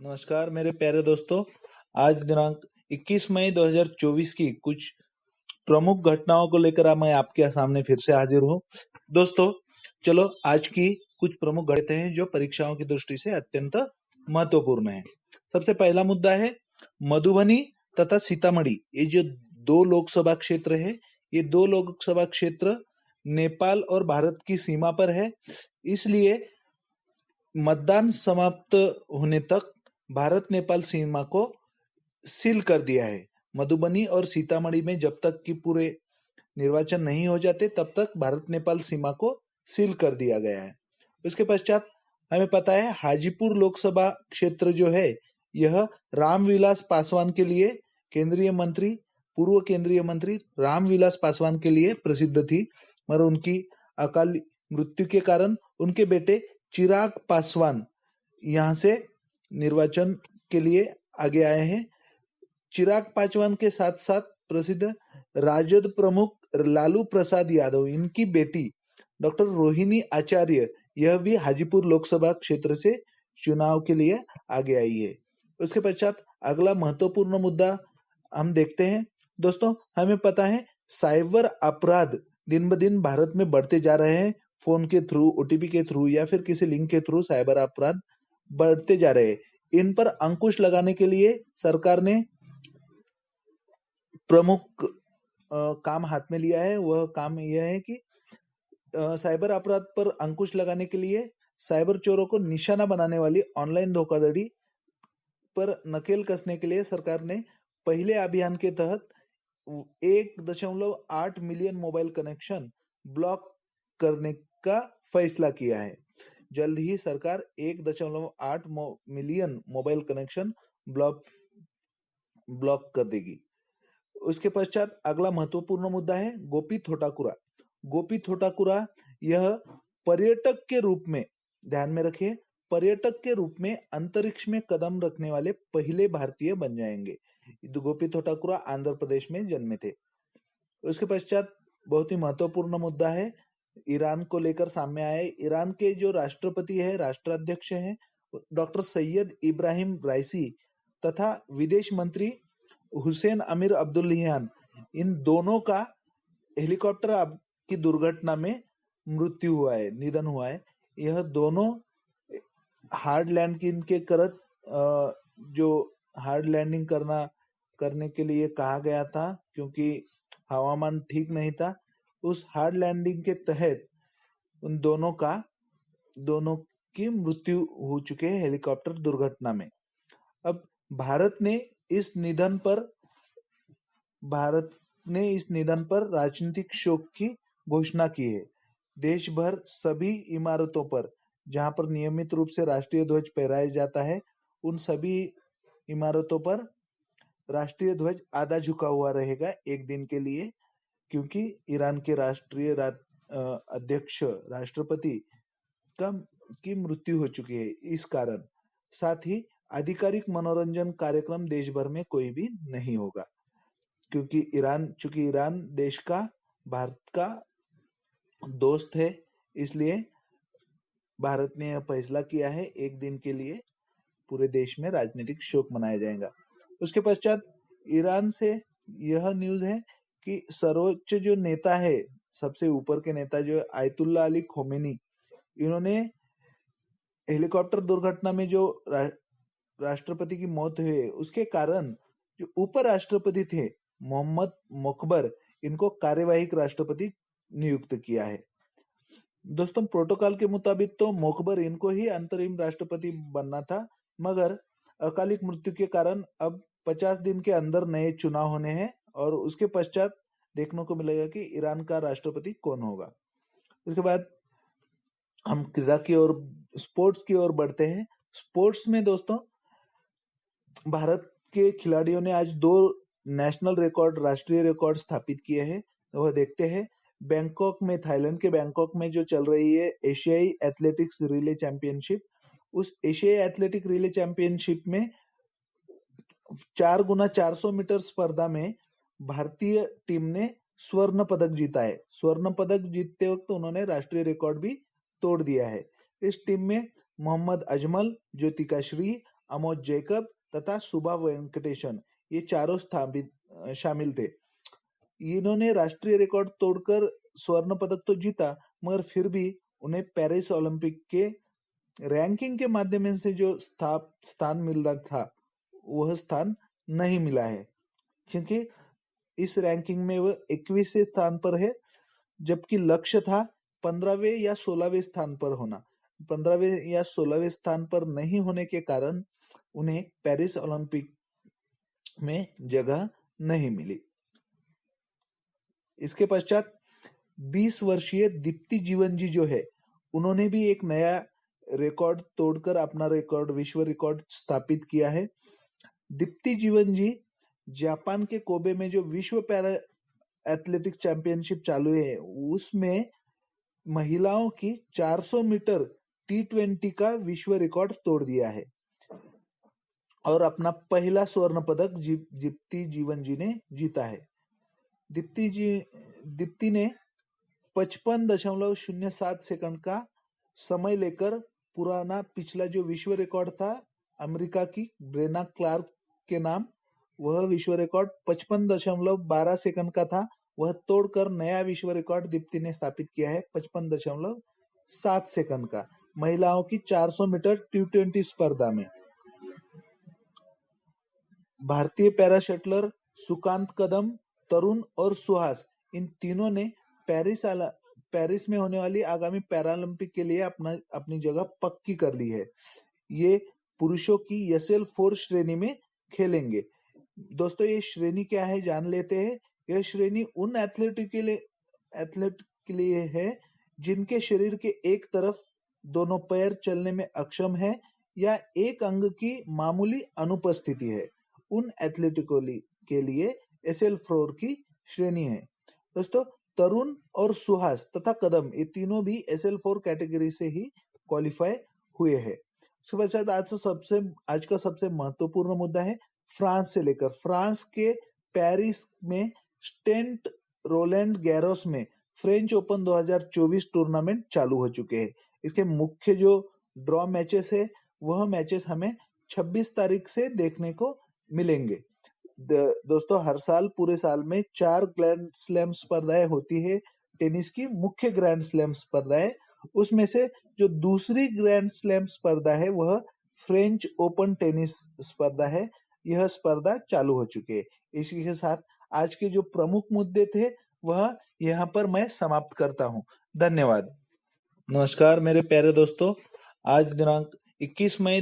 नमस्कार मेरे प्यारे दोस्तों। आज दिनांक 21 मई 2024 की कुछ प्रमुख घटनाओं को लेकर मैं आपके सामने फिर से हाजिर हूँ। दोस्तों चलो आज की कुछ प्रमुख घटनाएं हैं जो परीक्षाओं की दृष्टि से अत्यंत महत्वपूर्ण है। सबसे पहला मुद्दा है मधुबनी तथा सीतामढ़ी। ये जो दो लोकसभा क्षेत्र है, ये दो लोकसभा क्षेत्र नेपाल और भारत की सीमा पर है। इसलिए मतदान समाप्त होने तक भारत नेपाल सीमा को सील कर दिया है। मधुबनी और सीतामढ़ी में जब तक कि पूरे निर्वाचन नहीं हो जाते तब तक भारत नेपाल सीमा को सील कर दिया गया है। उसके पश्चात हमें पता है हाजीपुर लोकसभा क्षेत्र जो है यह रामविलास पासवान के लिए पूर्व केंद्रीय मंत्री रामविलास पासवान के लिए प्रसिद्ध थी, मगर उनकी अकाल मृत्यु के कारण उनके बेटे चिराग पासवान यहाँ से निर्वाचन के लिए आगे आए हैं। चिराग पासवान के साथ साथ प्रसिद्ध राजद प्रमुख लालू प्रसाद यादव, इनकी बेटी डॉक्टर रोहिणी आचार्य, यह भी हाजीपुर लोकसभा क्षेत्र से चुनाव के लिए आगे आई है। उसके पश्चात अगला महत्वपूर्ण मुद्दा हम देखते हैं। दोस्तों हमें पता है साइबर अपराध दिन ब दिन भारत में बढ़ते जा रहे हैं। फोन के थ्रू, ओटीपी के थ्रू या फिर किसी लिंक के थ्रू साइबर अपराध बढ़ते जा रहे हैं। इन पर अंकुश लगाने के लिए सरकार ने प्रमुख काम हाथ में लिया है। वह काम यह है कि साइबर अपराध पर अंकुश लगाने के लिए साइबर चोरों को निशाना बनाने वाली ऑनलाइन धोखाधड़ी पर नकेल कसने के लिए सरकार ने पहले अभियान के तहत 1.8 मिलियन मोबाइल कनेक्शन ब्लॉक करने का फैसला किया है। जल्द ही सरकार 1.8 मिलियन मोबाइल कनेक्शन ब्लॉक कर देगी। उसके पश्चात अगला महत्वपूर्ण मुद्दा है गोपी थोटाकुरा। गोपी थोटाकुरा यह पर्यटक के रूप में, ध्यान में रखिए, पर्यटक के रूप में अंतरिक्ष में कदम रखने वाले पहले भारतीय बन जाएंगे। गोपी थोटाकुरा आंध्र प्रदेश में जन्मे थे। उसके पश्चात बहुत ही महत्वपूर्ण मुद्दा है ईरान को लेकर सामने आए। ईरान के जो राष्ट्रपति है, राष्ट्राध्यक्ष हैं डॉक्टर सैयद इब्राहिम राइसी तथा विदेश मंत्री हुसैन अमीर अब्दुल्लाहियान, इन दोनों का हेलीकॉप्टर की दुर्घटना में मृत्यु हुआ है, निधन हुआ है। यह दोनों हार्ड लैंडिंग के जो हार्ड लैंडिंग करने के लिए कहा गया था, क्योंकि हवामान ठीक नहीं था। उस हार्ड लैंडिंग के तहत उन दोनों की मृत्यु हो चुके हैं हेलीकॉप्टर दुर्घटना में। अब भारत ने इस निधन पर राजनीतिक शोक की घोषणा की है। देश भर सभी इमारतों पर जहां पर नियमित रूप से राष्ट्रीय ध्वज फहराया जाता है, उन सभी इमारतों पर राष्ट्रीय ध्वज आधा झुका हुआ रहेगा एक दिन के लिए, क्योंकि ईरान के राष्ट्रीय अध्यक्ष राष्ट्रपति की मृत्यु हो चुकी है। इस कारण साथ ही आधिकारिक मनोरंजन कार्यक्रम देश भर में कोई भी नहीं होगा, क्योंकि ईरान देश का, भारत का दोस्त है। इसलिए भारत ने यह फैसला किया है एक दिन के लिए पूरे देश में राजनीतिक शोक मनाया जाएगा। उसके पश्चात ईरान से यह न्यूज है कि सर्वोच्च जो नेता है, सबसे ऊपर के नेता जो आयतुल्ला अली खोमेनी, इन्होंने हेलीकॉप्टर दुर्घटना में जो राष्ट्रपति की मौत हुई उसके कारण जो उपराष्ट्रपति थे मोहम्मद मोकबर, इनको कार्यवाहक राष्ट्रपति नियुक्त किया है। दोस्तों प्रोटोकॉल के मुताबिक तो मोकबर इनको ही अंतरिम राष्ट्रपति बनना था, मगर अकालिक मृत्यु के कारण अब 50 दिन के अंदर नए चुनाव होने हैं और उसके पश्चात देखने को मिलेगा कि ईरान का राष्ट्रपति कौन होगा। उसके बाद हम क्रीड़ा की ओर, स्पोर्ट्स की ओर बढ़ते हैं। स्पोर्ट्स में दोस्तों भारत के खिलाड़ियों ने आज 2 नेशनल रिकॉर्ड, राष्ट्रीय रिकॉर्ड स्थापित किए हैं। वह देखते हैं बैंकॉक में, थाईलैंड के बैंकॉक में जो चल रही है एशियाई एथलेटिक्स रिले चैंपियनशिप, उस एशियाई एथलेटिक रिले चैंपियनशिप में 4x400 मीटर स्पर्धा में भारतीय टीम ने स्वर्ण पदक जीता है। स्वर्ण पदक जीतते वक्त उन्होंने राष्ट्रीय रिकॉर्ड भी तोड़ दिया है। इस टीम में मोहम्मद अजमल, ज्योतिका श्री, अमोज जैकब तथा सुभा वेंकटेशन, ये चारों शामिल थे। इन्होंने राष्ट्रीय रिकॉर्ड तोड़कर स्वर्ण पदक तो जीता, मगर फिर भी उन्हें पेरिस ओलंपिक के रैंकिंग के माध्यम से जो स्थान मिल रहा था वह स्थान नहीं मिला है, क्योंकि इस रैंकिंग में वह 21वें स्थान पर है, जबकि लक्ष्य था 15वें या 16वें स्थान पर होना। 15वें या 16वें स्थान पर नहीं होने के कारण उन्हें पेरिस ओलंपिक में जगह नहीं मिली। इसके पश्चात 20 वर्षीय दीप्ति जीवन जी जो है, उन्होंने भी एक नया रिकॉर्ड तोड़कर अपना रिकॉर्ड, विश्व रिकॉर्ड स्थापित किया है। दीप्ति जीवन जी जापान के कोबे में जो विश्व पैरा एथलेटिक चैंपियनशिप चालू है, उसमें महिलाओं की 400 मीटर T20 का विश्व रिकॉर्ड तोड़ दिया है और अपना पहला स्वर्ण पदक दीप्ति जीवन जी ने जीता है। दीप्ति ने 55.07 सेकंड का समय लेकर पुराना पिछला जो विश्व रिकॉर्ड था अमेरिका की ब्रेना क्लार्क के नाम, वह विश्व रिकॉर्ड 55.12 सेकंड का था, वह तोड़कर नया विश्व रिकॉर्ड दीप्ति ने स्थापित किया है 55.7 सेकंड का, महिलाओं की 400 मीटर T20 स्पर्धा में। भारतीय पैरा शटलर सुकांत कदम, तरुण और सुहास, इन तीनों ने पेरिस में होने वाली आगामी पैरालंपिक के लिए अपनी जगह पक्की कर ली है। ये पुरुषों की SL4 श्रेणी में खेलेंगे। दोस्तों, ये श्रेणी क्या है जान लेते हैं। यह श्रेणी उन एथलीट के लिए है जिनके शरीर के एक तरफ दोनों पैर चलने में अक्षम है या एक अंग की मामूली अनुपस्थिति है। उन एथलीटों के लिए SL4 की श्रेणी है। दोस्तों, तरुण और सुहास तथा कदम, ये तीनों भी SL4 कैटेगरी से ही क्वालिफाई हुए हैं। उसके पश्चात आज का सबसे महत्वपूर्ण मुद्दा है फ्रांस से लेकर। फ्रांस के पेरिस में स्टेंट रोलैंड गैरोस में फ्रेंच ओपन 2024 टूर्नामेंट चालू हो चुके हैं। इसके मुख्य जो ड्रॉ मैचेस है, वह मैचेस हमें 26 तारीख से देखने को मिलेंगे। दोस्तों, हर साल पूरे साल में 4 ग्रैंड स्लैम स्पर्धाएं होती है टेनिस की, मुख्य ग्रैंड स्लैम स्पर्धाएं। उसमें से जो दूसरी ग्रैंड स्लैम स्पर्धा है वह फ्रेंच ओपन टेनिस स्पर्धा है। यह स्पर्धा चालू हो चुकी है। इसी के साथ आज के जो प्रमुख मुद्दे थे वह यहाँ पर मैं समाप्त करता हूँ। धन्यवाद। नमस्कार मेरे प्यारे दोस्तों, आज दिनांक 21 मई